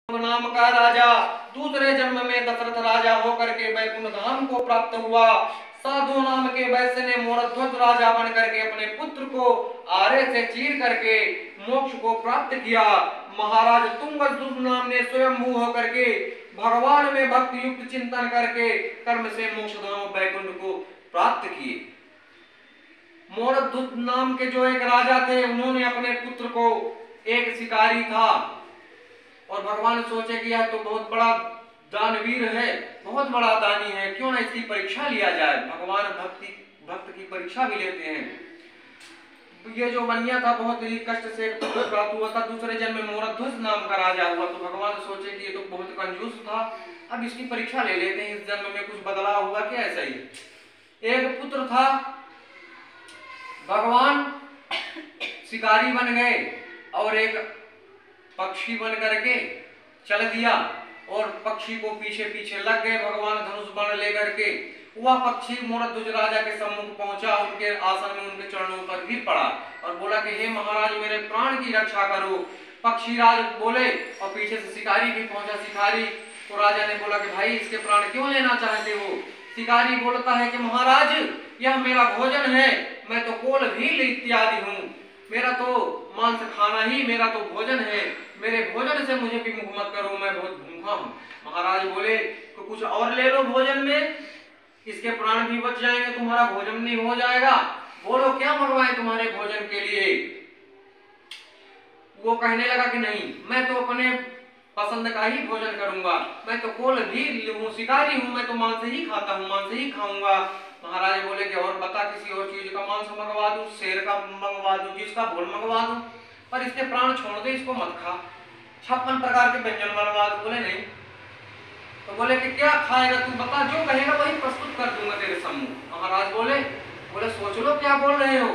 नाम का राजा दूसरे जन्म में दशरथ राजा होकर के वैकुंठ धाम को प्राप्त हुआ। साधु नाम के वैश्य ने मोरध्वज राजा बन करके अपने पुत्र को आरे से चीर करके मोक्ष को प्राप्त किया। महाराज तुंगदुष्ट नाम ने स्वयंभू होकर के भगवान में भक्ति युक्त चिंतन करके कर्म से मोक्ष धाम वैकुंठ को प्राप्त किए। मोरध्वज नाम के जो एक राजा थे, उन्होंने अपने पुत्र को, एक शिकारी था और भगवान सोचे कि यह तो बहुत बड़ा दानवीर है, बहुत बड़ा दानी है, क्यों ना इसकी परीक्षा लिया जाए। भगवान भक्त की परीक्षा भी लेते हैं। ये जो बनिया था बहुत ही कष्ट से पुत्र प्राप्त हुआ था, दूसरे जन्म में मोरध्वज नाम का राजा हुआ। तो भगवान सोचे कि ये तो बहुत कंजूस था, अब इसकी परीक्षा ले लेते हैं, इस जन्म में कुछ बदलाव हुआ क्या। ऐसा ही एक पुत्र था, भगवान शिकारी बन गए और एक पक्षी बन करके चल दिया और पक्षी को पीछे पीछे लग गए। भगवान धनुष बाण लेकर के वह पक्षी मोरध्वज राजा के सम्मुख पहुंचा, उनके आसन में उनके चरणों पर गिर पड़ा और बोला कि हे महाराज, मेरे प्राण की रक्षा करो। पक्षी राज बोले और पीछे से शिकारी भी पहुंचा। शिकारी तो राजा ने बोला कि भाई इसके प्राण क्यों लेना चाहते हो। शिकारी बोलता है कि महाराज, यह मेरा भोजन है, मैं तो कोल भील इत्यादि हूँ, मेरा तो मांस खाना ही मेरा तो भोजन है, मेरे भोजन से मुझे विमुख मत करो, मैं बहुत भूखा हूँ। महाराज बोले तो कुछ और ले लो भोजन में, इसके प्राण भी बच जाएंगे, तुम्हारा भोजन नहीं हो जाएगा। बोलो क्या मंगवाए तुम्हारे भोजन के लिए। वो कहने लगा कि नहीं, मैं तो अपने पसंद का ही भोजन करूंगा, मैं तो कोल भी हूँ, शिकारी हूँ, मैं तो मांस ही खाता हूँ, मांस ही खाऊंगा। महाराज बोले कि और बता, किसी और चीज का मांस मंगवा दूं, शेर का मंगवा दूं, जिसका भोल मंगवा दूं, पर इसके प्राण छोड़ दे, इसको मत खा। 56 प्रकार के व्यंजन मंगवा दूं। बोले नहीं। तो बोले कि क्या खाएगा तू, बता, जो कहेगा वही प्रस्तुत कर दूंगा तेरे सम्मुख। महाराज बोले सोच लो क्या बोल रहे हो।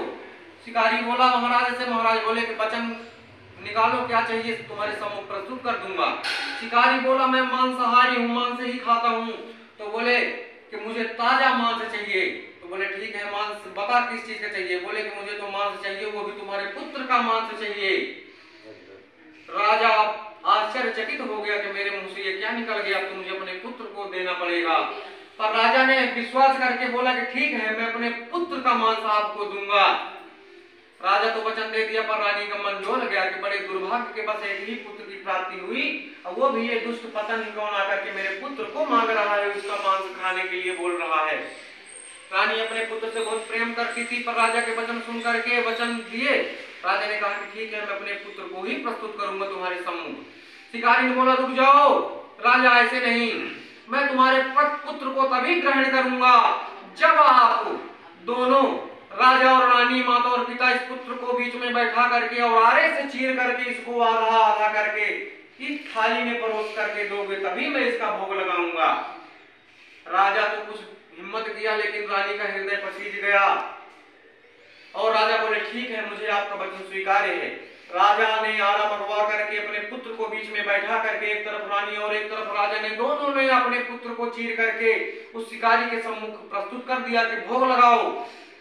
शिकारी बोला महाराज से, महाराज बोले कि वचन निकालो, क्या चाहिए तुम्हारे सम्मुख प्रस्तुत कर दूंगा। शिकारी बोला मैं मांसाहारी हूँ, मांस ही खाता हूँ। तो बोले कि मुझे ताजा मांस चाहिए। तो बोले ठीक है, मांस बता किस चीज का चाहिए। बोले कि मुझे तो मांस चाहिए, वो भी तुम्हारे पुत्र का मांस चाहिए। राजा आश्चर्यचकित हो गया कि मेरे मुंह से ये क्या निकल गया, तो मुझे अपने पुत्र को देना पड़ेगा। पर राजा ने विश्वास करके बोला कि ठीक है, मैं अपने पुत्र का मांस आपको दूंगा। राजा तो वचन दे दिया, पर रानी का मन डोल गया कि बड़े दुर्भाग्य के बस एक ही पुत्र की प्राप्ति हुई, और वो भी ये दुष्ट पतंग कौन आकर के मेरे पुत्र को मांग रहा है, उसका मांस खाने के लिए बोल रहा है। रानी अपने पुत्र से बहुत प्रेम करती थी, पर राजा के वचन सुन करके वचन दिए। राजा ने कहा कि ठीक है, मैं अपने पुत्र को ही प्रस्तुत करूंगा तुम्हारे सम्मुख। शिकारी ने बोला रुक जाओ राजा, ऐसे नहीं, मैं तुम्हारे पुत्र को तभी ग्रहण करूंगा जब आप दोनों, राजा और रानी, माता और पिता, इस पुत्र को बीच में बैठा करके और आरे से चीर करके इसको आधा आधा करके इस थाली में परोस करके दोगे, तभी मैं इसका भोग लगाऊंगा। राजा तो कुछ हिम्मत किया, लेकिन रानी का हृदय पसीज गया और राजा बोले ठीक है, मुझे आपका वचन स्वीकार्य है। राजा ने आरा मंगवा करके अपने पुत्र को बीच में बैठा करके, एक तरफ रानी और एक तरफ राजा ने, दोनों ने अपने पुत्र को चीर करके उस शिकारी के सम्मुख प्रस्तुत कर दिया कि भोग लगाओ।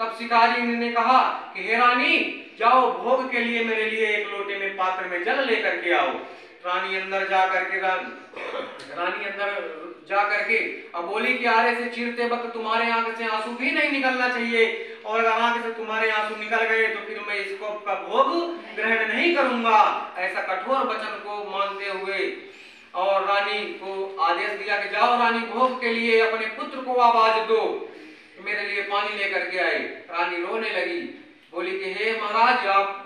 तब शिकारी ने कहा कि हे रानी, जाओ भोग के लिए मेरे लिए एक लोटे में पात्र में जल लेकर के आओ। रानी अंदर जा करके अब बोली कि आरे से चीरते वक्त तुम्हारे आंख से आंसू भी नहीं निकलना चाहिए, और अगर आंख से तुम्हारे आंसू निकल गए तो फिर मैं इसको का भोग ग्रहण नहीं करूंगा। ऐसा कठोर वचन को मानते हुए और रानी को आदेश दिया कि जाओ रानी, भोग के लिए अपने पुत्र को आवाज दो, मेरे लिए पानी लेकर के आए। रानी रोने लगी, बोली कि हे महाराज, आप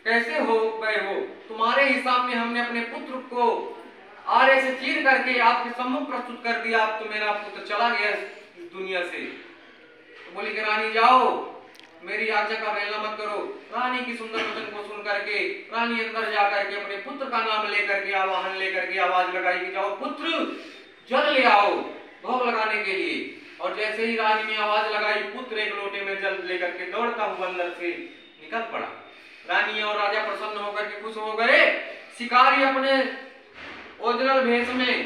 कैसे हो गए हो, तुम्हारे ही सामने हमने अपने पुत्र को आरे से चीर करके आपके सम्मुख प्रस्तुत कर दिया, अब तो मेरा पुत्र चला गया इस दुनिया से। तो बोली कि रानी जाओ, मेरी आज्ञा का अवहेलना मत करो। रानी की सुंदर वचन को सुन करके रानी अंदर जा करके अपने पुत्र का नाम लेकर के, आवाहन लेकर के आवाज लगाई कि जाओ पुत्र, जल ले आओ भोग लगाने के लिए। और जैसे ही रानी ने आवाज लगाई, पुत्र एक लोटे में जल लेकर के दौड़ता हुआ अंदर से निकल पड़ा। रानी और राजा प्रसन्न होकर के खुश हो गए। शिकारी अपने ओरिजिनल भेष में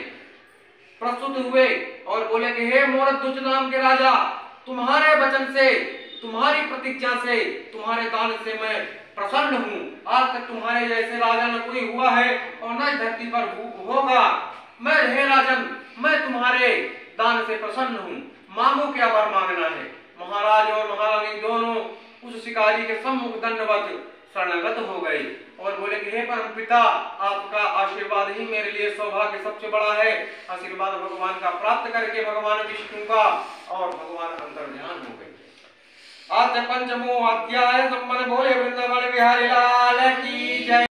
प्रस्तुत हुए और बोले कि हे मोरध्वज नाम के राजा, तुम्हारे वचन से, तुम्हारी प्रतिज्ञा से, तुम्हारे दान से मैं प्रसन्न हूँ। आज तक तुम्हारे जैसे राजा न कोई हुआ है और न इस धरती पर होगा। मैं हे राजन, मैं तुम्हारे दान से प्रसन्न हूँ, मांगो क्या वर मांगना है। महाराज और महारानी दोनों उस शिकारी के सम्मुख दंडवत शरणगत हो गए और बोले कि हे परम पिता, आपका आशीर्वाद ही मेरे लिए सौभाग्य सबसे बड़ा है। आशीर्वाद भगवान का प्राप्त करके भगवान विष्णु का और भगवान अंतर्ध्यान हो गए। आज पंचमो अध्याय संपन्न। बोले वृंदावन बिहारी लाल की।